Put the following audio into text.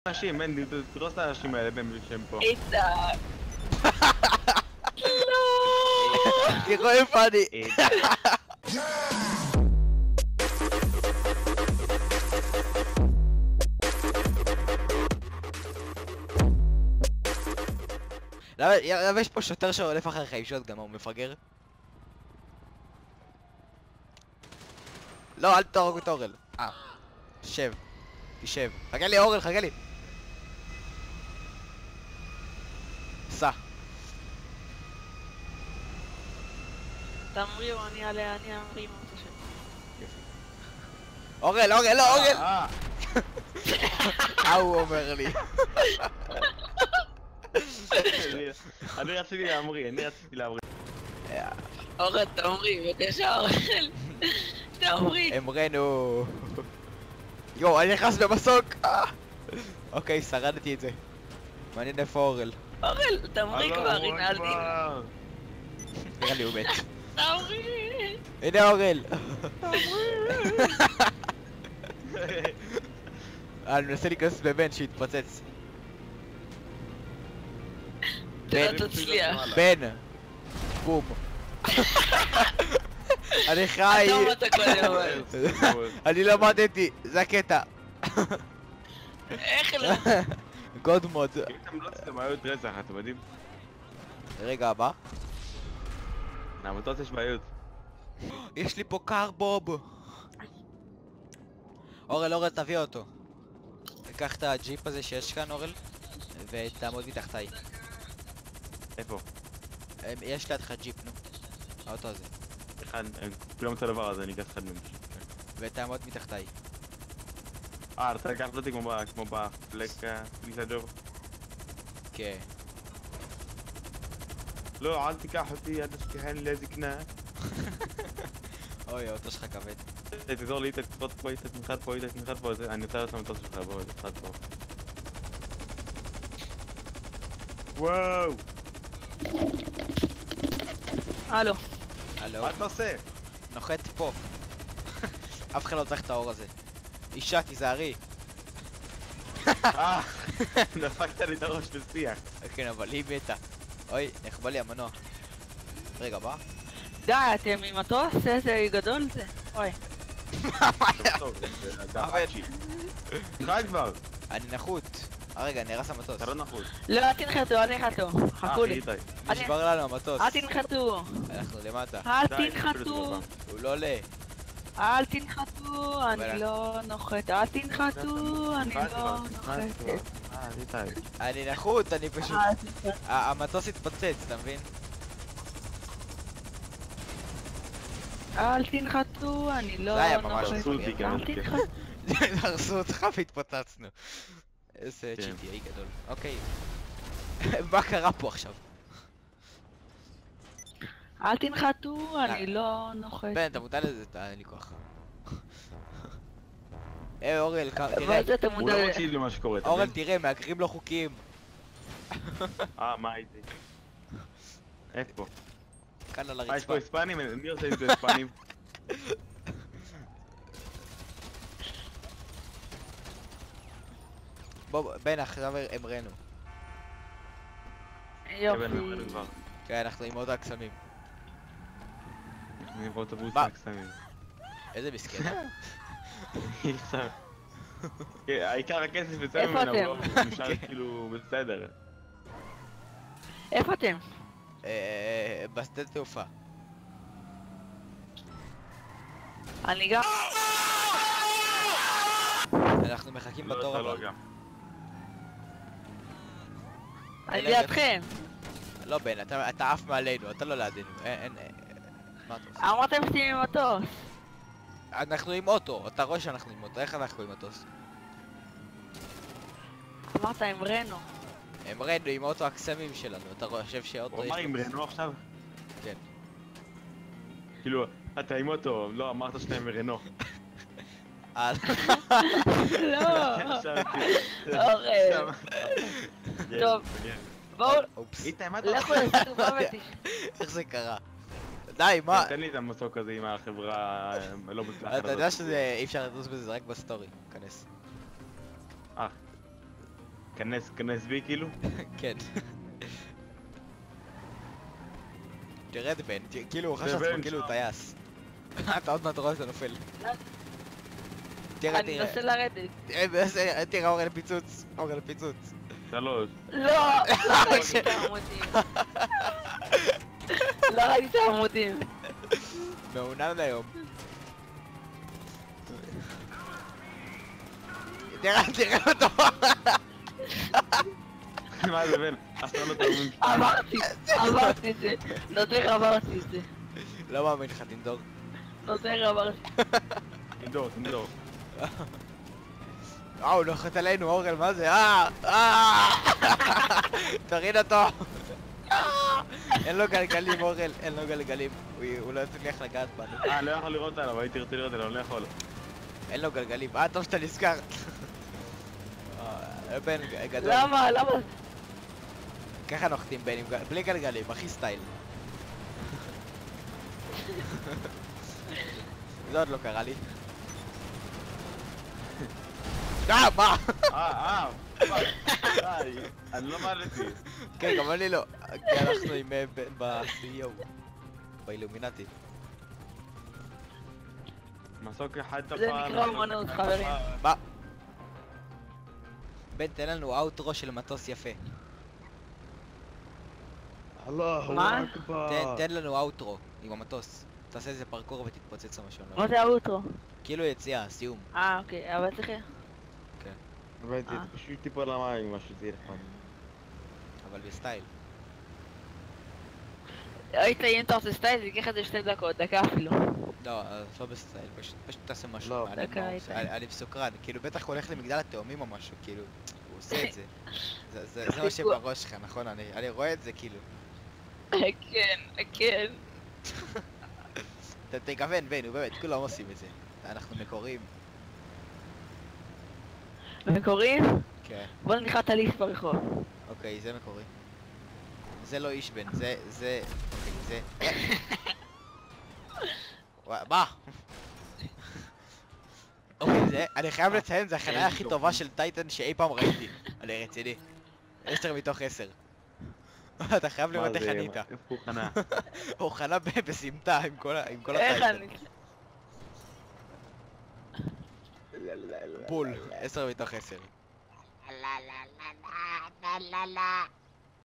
אנשים, בן, תדרוס את האנשים האלה בן שהם פה. איתן. תראו איפה אני. למה יש פה שוטר שהולף אחריך עם שוטגן, הוא מפגר? לא, אל תהרוג את אורל. שב. תשב. חכה לי אורל, חכה לי. סע. תמריאו, אני אעלה, אני אמרי עם אותו שם. אורל, אורל, לא, אורל! הוא אומר לי. אני רציתי להמריא, אורל, תמרי, בבקשה אורל. תמרי. אמרנו. יו, אני נכנס במסוק. אוקיי, שרדתי את זה. מעניין איפה אורל. אורל, תמרי כבר, הנה אל תינה. נראה לי הוא מת. תמרי. הנה אורל. אני מנסה להיכנס בבן שהתפוצץ. אתה לא תצליח. בן. בום. אני חי. אתה אומרת הכל יאמר. אני לא מתתי, זה הקטע. איך לא? גוד מוד. אם אתם לא צריכים בעיות רצח, אתם יודעים? רגע הבא. לעמותות יש בעיות. יש לי פה קרבוב. אורל, אורל, תביא אותו. תיקח את הג'יפ הזה שיש כאן, אורל, ותעמוד מתחתיי. איפה? יש לידך ג'יפ, נו. האוטו הזה. אחד, כולם אותו דבר, אז אני אקח אחד מהם. ותעמוד מתחתיי. אתה לקחת אותי כמו בפלק פליסדור? כן. לא, אל תיקח אותי עד שתכהן לי זקנה. אוי, האוטו שלך כבד. תעזור לי, תתפוץ פה, תתנחת פה, אני רוצה להיות המטוס שלך, בואו, תתנחת פה. וואו! הלו. הלו? מה אתה עושה? נוחת פה. אף אחד לא צריך את האור הזה. אישה, תיזהרי. דפקת לי את הראש בשיח. כן, אבל היא מתה. אוי, נחבא לי המנוע. רגע, מה? די, אתם עם מטוס? איזה גדול זה. אוי. חי כבר! אני נחות. רגע, נהרס המטוס. אתה לא נחות. לא, אל תנחתו, אל תנחתו. חכו לי. נשבר לנו המטוס. אל תנחתו. אנחנו למטה. אל תנחתו. הוא לא עולה. אל תנחתו, אני לא נוחת. אל תנחתו, אני לא נוחתת. אני נחות, אני פשוט... המטוס התפוצץ, אתה מבין? אל תנחתו, אני לא זה היה ממש נוחתת. הרסו אותי גם. אל תנחתו. הרסו אותך והתפוצצנו. איזה GTA גדול. אוקיי. מה קרה פה עכשיו? אל תנחתו, אני לא נוחתת. בן, אתה מודע לזה? אין לי כוח. אורל, תראה. הוא לא מקשיב למה שקורה. אורל, תראה, מהגרים לא חוקיים. מה הייתי? איפה? כאן על הרצפה. יש פה היספנים? מי עושה את זה היספנים? בוא, בן, עכשיו אמרנו. יופי. כן, אנחנו עם עוד הקסמים. אני באוטובוס הקסמים. איזה מסכן. העיקר הכסף יוצא איפה ממנו, אתם? הוא נשאר כאילו בסדר. איפה אתם? בשדה תעופה. אני גם... אנחנו מחכים בתור הבא. אני לידכם. לא בן, אתה עף מעלינו, אתה לא לידינו. אין... מה אתה עושה? אמרתם שאתם עם מטוס. אנחנו עם אוטו, אתה רואה שאנחנו עם אוטו, איך אנחנו עם מטוס? אמרת עם רנו. הם רנו עם אוטו הקסמים שלנו, אתה חושב שאוטו הוא אמר עם רנו עכשיו? כן. כאילו, אתה עם אוטו, לא אמרת שאתה עם רנו. לא. אורל. טוב. בואו. לכו לסטופה איך זה קרה? די, מה? תן לי את המסוק הזה עם החברה לא מוצלחת. אתה יודע שזה אי אפשר לטוס בזה, זה רק בסטורי. כנס. כנס בי כאילו? כן. תרד בן, כאילו הוא חשב זה עצמו בן כאילו הוא שם. טייס. אתה עוד מעט רואה שאתה נופל. תראה, אני מנסה לרדת. תראה אורן פיצוץ, אורן פיצוץ. 3. לא! לא ראיתי את העמודים. לא ראיתי את העמודים. מעונן היום. תראה אותו. מה זה בן? עכשיו לא תאמין. עברתי את זה. נותר עברתי את זה. לא מאמין לך, תנדור. נותר עברתי. תנדור. הוא נוחת עלינו, אורל, מה זה? תוריד אותו. אין לו גלגלים, אורל, אין לו גלגלים. הוא לא יצליח לגעת בנו. לא יכול לראות עליו, הייתי רוצה לראות עליו, אני לא יכול. אין לו גלגלים. טוב שאתה נזכר. בן גדול. למה? ככה נוחתים בן, בלי גלגלים, הכי סטייל. זה עוד לא קרה לי. מה? די, אני לא מעליתי. כן, גם אני לא. כי אנחנו עם ב-CEO. באילומינטי. מסוק אחד תפל. זה נקרא אמנות, חברים. מה? בן, תן לנו אאוטרו של מטוס יפה. מה? תן לנו אאוטרו עם המטוס. תעשה איזה פרקור ותתפוצץ או משהו. מה זה האוטרו? כאילו יציאה, סיום. אוקיי, אבל צריך... הבנתי, פשוט טיפה למים, משהו זה נחמד. אבל בסטייל. היית אם אתה רוצה סטייל, זה ייקח את זה 2 דקות, דקה אפילו. לא, לא בסטייל, פשוט תעשה משהו. לא, מעניין דקה מה הוא הייתה. עושה. אני מסוקרן, כאילו בטח הוא הולך למגדל התאומים או משהו, כאילו, הוא עושה את זה. זה מה שבראש שלך, נכון? אני רואה את זה כאילו. כן. אתה תגוון בן, הוא באמת, כולם עושים את זה. אנחנו מקוריים. מקוריים? כן. בוא ננחת עליף ברחוב. אוקיי, זה מקורי. זה לא איש בן, זה... אוקיי, זה... מה? אוקיי, זה... אני חייב לציין, זה החניה הכי טובה של טייטן שאי פעם ראיתי. אני רציני. 10 מתוך 10. אתה חייב לראות איך ענית. איפה הוא חנה? הוא חנה בסמטה עם כל איך הטייטן. אני... בול, 10 מתוך 10. La la la la la la la.